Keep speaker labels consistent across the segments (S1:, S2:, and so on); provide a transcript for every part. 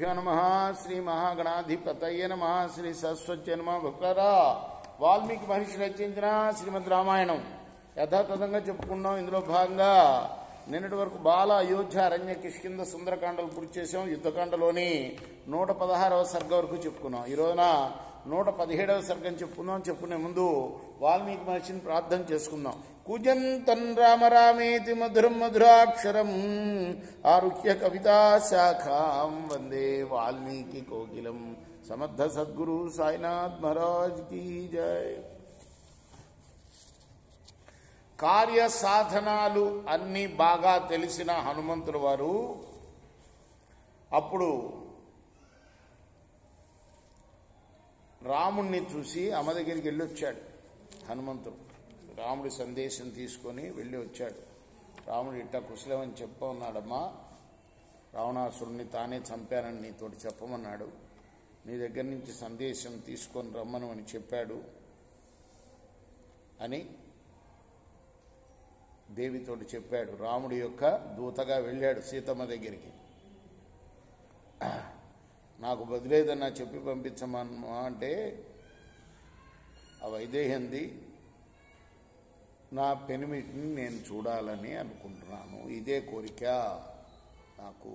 S1: శ్రీగురుభ్యో నమః. శ్రీ మహాగణాధిపతయే నమః. శ్రీ సరస్వతి నమః. భక్తులారా, వాల్మీకి మహర్షి రచించిన శ్రీమద్ రామాయణం యథాతథంగా చెప్పుకున్నాం. ఇందులో భాగంగా నిన్నటి వరకు బాల, అయోధ్య, అరణ్య, కిష్కింద, సుందరకాండలు పూర్తి చేసాం. యుద్ధకాండలోని 116వ సర్గ వరకు చెప్పుకున్నాం. ఈ రోజున 117వ సర్గం చెప్పుకుందాం. చెప్పుకునే ముందు వాల్మీకి మహర్షిని ప్రార్థన చేసుకుందాం. కూజంతం రామ రామేతి మధురం మధురాక్షరం ఆరుహ్య కవితా శాఖాం వందే వాల్మీకి కోకిలం. సమర్థ సద్గురు సాయినాథ్ మహారాజ్ కీ జై. కార్య సాధనాలు అన్నీ బాగా తెలిసిన హనుమంతుల వారు అప్పుడు రాముణ్ణి చూసి అమ్మ దగ్గరికి వెళ్ళి వచ్చాడు. హనుమంతుడు రాముడి సందేశం తీసుకొని వెళ్ళి వచ్చాడు. రాముడు ఇట్టా కుశలమని చెప్పమన్నాడమ్మా, రావణాసురుణ్ణి తానే చంపానని నీతోటి చెప్పమన్నాడు, నీ దగ్గర నుంచి సందేశం తీసుకొని రమ్మను అని చెప్పాడు అని దేవితోటి చెప్పాడు. రాముడి యొక్క దూతగా వెళ్ళాడు సీతమ్మ దగ్గరికి. నాకు బదిలేదన్నా చెప్పి పంపించమన్నా అంటే ఆ వైదేహింది, నా పెనిమిటిని నేను చూడాలని అనుకుంటున్నాను, ఇదే కోరిక నాకు.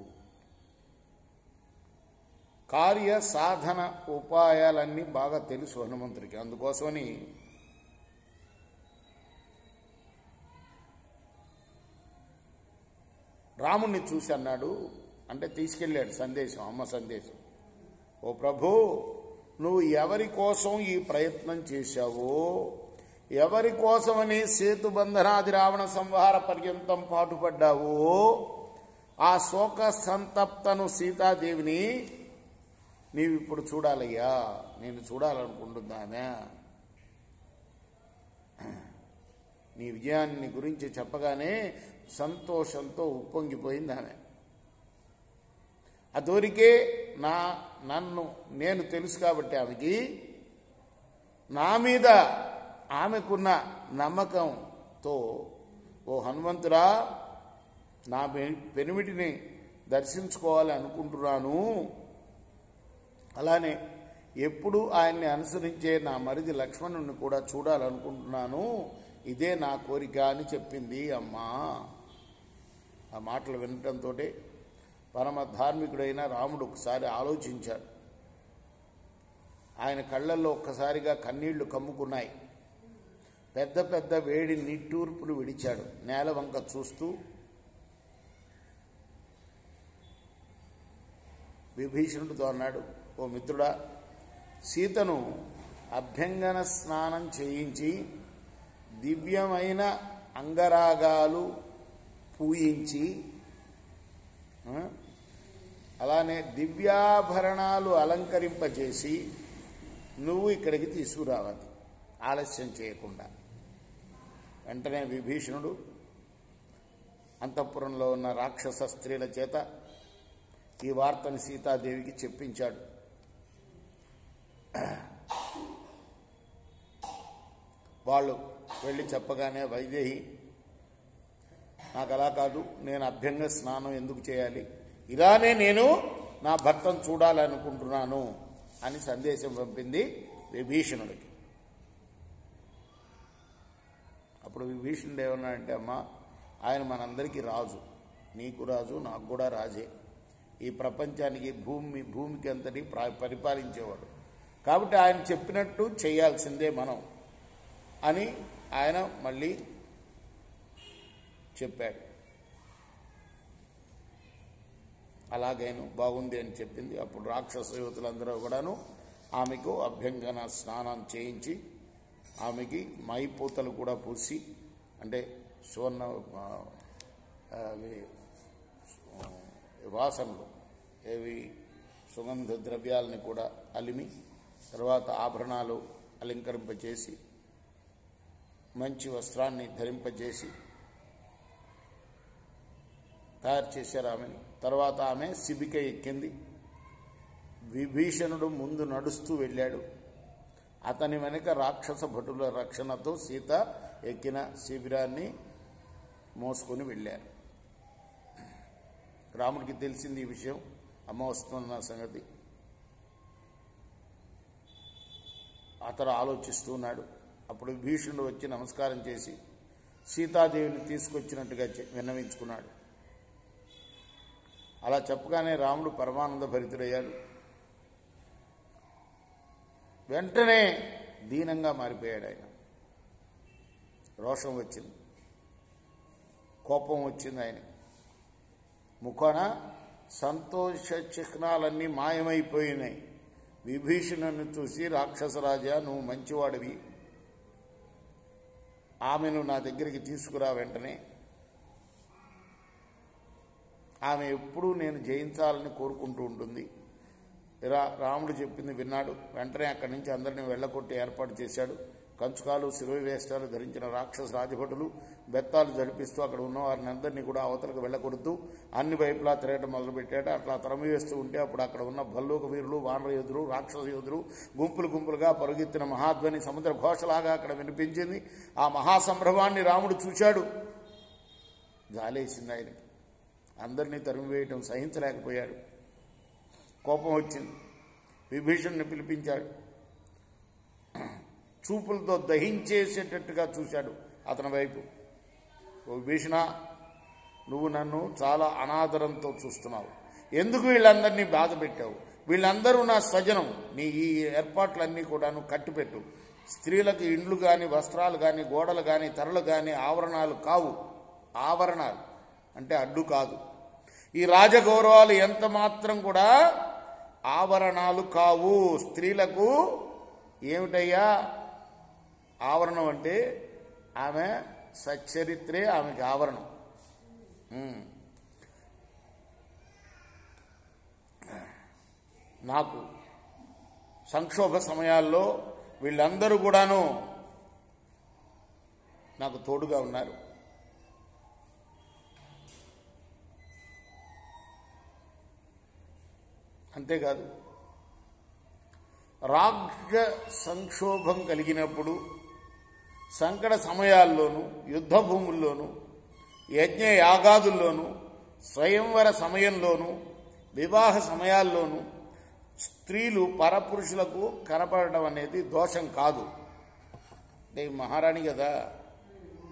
S1: కార్య సాధన ఉపాయాలన్నీ బాగా తెలుసు హనుమంతుడికి. అందుకోసమని రాముణ్ణి చూసి అన్నాడు, అంటే తీసుకెళ్ళాడు సందేశం, అమ్మ సందేశం. ఓ ప్రభు, నువ్వు ఎవరి కోసం ఈ ప్రయత్నం చేశావో, ఎవరి కోసమని సేతుబంధనాది రావణ సంహార పర్యంతం పాటుపడ్డావో, ఆ శోక సంతప్తను సీతాదేవిని నీవిప్పుడు చూడాలయ్యా, నేను చూడాలనుకుంటున్నానా. నీ విజయాన్ని గురించి చెప్పగానే సంతోషంతో ఉప్పొంగిపోయింది ఆమె. అదోరికే నన్ను నేను తెలుసు కాబట్టి ఆమెకి నా మీద ఆమెకున్న నమ్మకంతో, ఓ హనుమంతురా, నా పెనిమిటిని దర్శించుకోవాలి అనుకుంటున్నాను, అలానే ఎప్పుడు ఆయన్ని అనుసరించే నా మరిది లక్ష్మణుని కూడా చూడాలనుకుంటున్నాను, ఇదే నా కోరిక అని చెప్పింది అమ్మా. ఆ మాటలు వినటంతో పరమ ధార్మికుడైన రాముడు ఒకసారి ఆలోచించాడు. ఆయన కళ్ళల్లో ఒక్కసారిగా కన్నీళ్లు కమ్ముకున్నాయి. పెద్ద పెద్ద వేడి నిట్టూర్పులు విడిచాడు. నేల వంక చూస్తూ విభీషణుడితో అన్నాడు, ఓ మిత్రుడా, సీతను అభ్యంగన స్నానం చేయించి దివ్యమైన అంగరాగాలు పూయించి అలానే దివ్యాభరణాలు అలంకరింపజేసి నువ్వు ఇక్కడికి తీసుకురావాలి ఆలస్యం చేయకుండా. వెంటనే విభీషణుడు అంతఃపురంలో ఉన్న రాక్షస స్త్రీల చేత ఈ వార్తను సీతాదేవికి చెప్పించాడు. వాళ్ళు వెళ్ళి చెప్పగానే, వైదేహి, నాకు అలా కాదు, నేను అభ్యంగ స్నానం ఎందుకు చేయాలి, ఇలానే నేను నా భర్తను చూడాలనుకుంటున్నాను అని సందేశం పంపింది విభీషణుడికి. అప్పుడు విభీషణుడు ఏమన్నాడంటే, అమ్మా, ఆయన మనందరికీ రాజు, నీకు రాజు, నాకు కూడా రాజే, ఈ ప్రపంచానికి భూమికి అంతటి పరిపాలించేవాడు, కాబట్టి ఆయన చెప్పినట్టు చేయాల్సిందే మనం అని ఆయన మళ్ళీ చెప్పాడు. అలాగైనా బాగుంది అని చెప్పింది. అప్పుడు రాక్షస యువతులందరూ కూడాను ఆమెకు అభ్యంగన స్నానం చేయించి ఆమెకి మైపూతలు కూడా పూసి, అంటే సువర్ణ వాసనలు, ఏవి సుగంధ ద్రవ్యాలని కూడా అలిమి, తర్వాత ఆభరణాలు అలంకరింపజేసి మంచి వస్త్రాన్ని ధరింపజేసి తయారు చేశారు ఆమెని. తర్వాత ఆమె శిబిక ఎక్కింది. విభీషణుడు ముందు నడుస్తూ వెళ్ళాడు. అతని వెనుక రాక్షస భటుల రక్షణతో సీత ఎక్కిన శిబిరాన్ని మోసుకొని వెళ్ళారు. రాముడికి తెలిసింది ఈ విషయం. అమ్మ వస్తున్న సంగతి అతను ఆలోచిస్తున్నాడు. అప్పుడు విభీషణుడు వచ్చి నమస్కారం చేసి సీతాదేవిని తీసుకొచ్చినట్టుగా విన్నవించుకున్నాడు. అలా చెప్పగానే రాముడు పరమానంద భరితుడయ్యాడు. వెంటనే దీనంగా మారిపోయాడు. ఆయన రోషం వచ్చింది, కోపం వచ్చింది. ఆయన ముఖాన సంతోష చిహ్నాలన్నీ మాయమైపోయినాయి. విభీషణుని చూసి, రాక్షసరాజా నువ్వు మంచివాడివి, ఆమెను నా దగ్గరికి తీసుకురా వెంటనే, ఆమె ఎప్పుడూ నేను జయించాలని కోరుకుంటూ ఉంటుంది. రాముడు చెప్పింది విన్నాడు. వెంటనే అక్కడి నుంచి అందరినీ వెళ్ళకొట్టి ఏర్పాటు చేశాడు. కంచుకాలు శిరోవేష్టాలు ధరించిన రాక్షస రాజభటులు బెత్తాలు జడిపిస్తూ అక్కడ ఉన్న వారిని అందరినీ కూడా అవతలకు వెళ్ళకొడుతూ అన్ని వైపులా తిరగటం మొదలుపెట్టాడు. అట్లా తరమివేస్తూ ఉంటే అప్పుడు అక్కడ ఉన్న భల్లూక వీరులు, వానర యోధులు, రాక్షస యోధులు గుంపులు గుంపులుగా పరుగెత్తిన మహాధ్వని సముద్ర ఘోషలాగా అక్కడ వినిపించింది. ఆ మహాసంభ్రమాన్ని రాముడు చూశాడు. జాలేసింది ఆయనకి. అందరినీ తరిమివేయటం సహించలేకపోయాడు. కోపం వచ్చింది. విభీషణుని పిలిపించాడు. చూపులతో దహించేసేటట్టుగా చూశాడు అతని వైపు. విభీషణ, నువ్వు నన్ను చాలా అనాదరంతో చూస్తున్నావు. ఎందుకు వీళ్ళందరినీ బాధ పెట్టావు? వీళ్ళందరూ నా స్వజనం. నీ ఈ ఏర్పాట్లన్నీ కూడాను కట్టిపెట్టు. స్త్రీలకు ఇండ్లు కానీ, వస్త్రాలు కానీ, గోడలు కానీ, తెరలు కానీ ఆవరణాలు కావు. ఆవరణాలు అంటే అడ్డు కాదు. ఈ రాజగౌరవాలు ఎంత మాత్రం కూడా ఆవరణాలు కావు. స్త్రీలకు ఏమిటయ్యా ఆవరణం అంటే? ఆమె సచ్చరిత్రే ఆమెకి ఆవరణం. నాకు సంక్షోభ సమయాల్లో వీళ్ళందరూ కూడాను నాకు తోడుగా ఉన్నారు. అంతేకాదు, రాజ్య సంక్షోభం కలిగినప్పుడు, సంకట సమయాల్లోనూ, యుద్ధ భూముల్లోనూ, యజ్ఞ యాగాదుల్లోనూ, స్వయంవర సమయంలోనూ, వివాహ సమయాల్లోనూ స్త్రీలు పరపురుషులకు కనపడడం అనేది దోషం కాదు. అంటే మహారాణి కదా,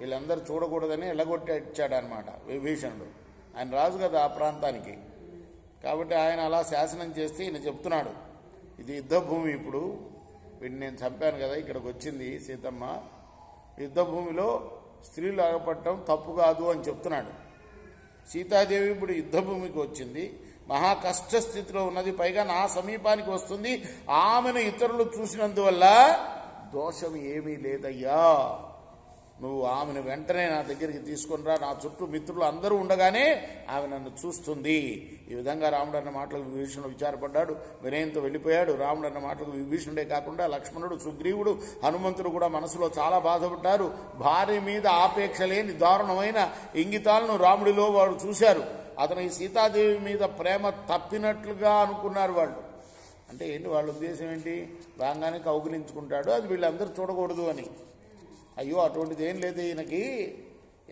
S1: వీళ్ళందరూ చూడకూడదని ఎల్లగొట్టి ఇచ్చాడనమాట విభీషణుడు. ఆయన రాజు కదా ఆ ప్రాంతానికి. కాబట్టి ఆయన అలా శాసనం చేస్తే ఈయన చెప్తున్నాడు, ఇది యుద్ధభూమి. ఇప్పుడు వీడిని నేను చంపాను కదా, ఇక్కడికి వచ్చింది సీతమ్మ. యుద్ధభూమిలో స్త్రీలు అగపడటం తప్పు కాదు అని చెప్తున్నాడు. సీతాదేవి ఇప్పుడు యుద్ధభూమికి వచ్చింది, మహా కష్ట స్థితిలో ఉన్నది. పైగా నా సమీపానికి వస్తుంది. ఆమెను ఇతరులు చూసినందువల్ల దోషం ఏమీ లేదయ్యా. నువ్వు ఆమెను వెంటనే నా దగ్గరికి తీసుకునిరా. నా చుట్టూ మిత్రులు అందరూ ఉండగానే ఆమె నన్ను చూస్తుంది. ఈ విధంగా రాముడు అన్న మాటలకు విభీషణుడు విచారపడ్డాడు. వినయంతో వెళ్ళిపోయాడు. రాముడు అన్న మాటలకు విభీషణుడే కాకుండా లక్ష్మణుడు, సుగ్రీవుడు, హనుమంతుడు కూడా మనసులో చాలా బాధపడ్డారు. భార్య మీద ఆపేక్ష లేని దారుణమైన ఇంగితాలను రాముడిలో వారు చూశారు. అతను ఈ సీతాదేవి మీద ప్రేమ తప్పినట్లుగా అనుకున్నారు వాళ్ళు. అంటే ఏంటి వాళ్ళ ఉద్దేశం ఏంటి? రాగానే కౌగిలించుకుంటాడు, అది వీళ్ళందరూ చూడకూడదు అని. అయ్యో అటువంటిది ఏం లేదు, ఈయనకి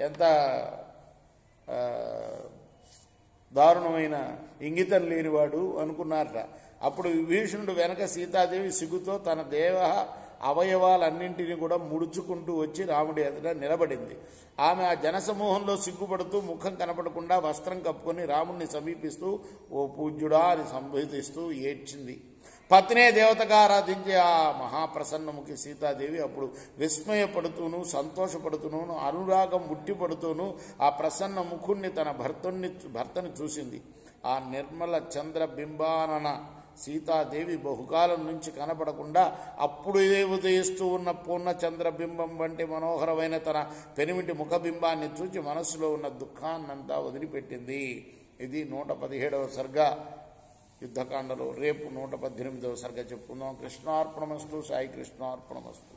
S1: ఎంత దారుణమైన ఇంగితం లేనివాడు అనుకున్నారట. అప్పుడు విభీషణుడు వెనక సీతాదేవి సిగ్గుతో తన దేవ అవయవాలన్నింటినీ కూడా ముడుచుకుంటూ వచ్చి రాముడి ఎదుట నిలబడింది. ఆమె ఆ జనసమూహంలో సిగ్గుపడుతూ ముఖం కనపడకుండా వస్త్రం కప్పుకొని రాముడిని సమీపిస్తూ ఓ పూజ్యుడా అని సంబోధిస్తూ ఏడ్చింది. పత్నే దేవతగా ఆరాధించే ఆ మహాప్రసన్నముఖి సీతాదేవి అప్పుడు విస్మయపడుతూను, సంతోషపడుతూను, అనురాగం ముట్టిపడుతూను ఆ ప్రసన్న ముఖుణ్ణి తన భర్తని చూసింది. ఆ నిర్మల చంద్రబింబానన సీతాదేవి బహుకాలం నుంచి కనపడకుండా అప్పుడు ఉదయిస్తూ ఉన్న పూర్ణ చంద్రబింబం వంటి మనోహరమైన తన పెనిమిటి ముఖబింబాన్ని చూచి మనస్సులో ఉన్న దుఃఖాన్నంతా వదిలిపెట్టింది. ఇది 117వ సర్గ యుద్ధకాండలో. రేపు 118వ సర్గ చెప్పుకుందాం. కృష్ణార్పణమస్తు. సాయి కృష్ణార్పణమస్తు.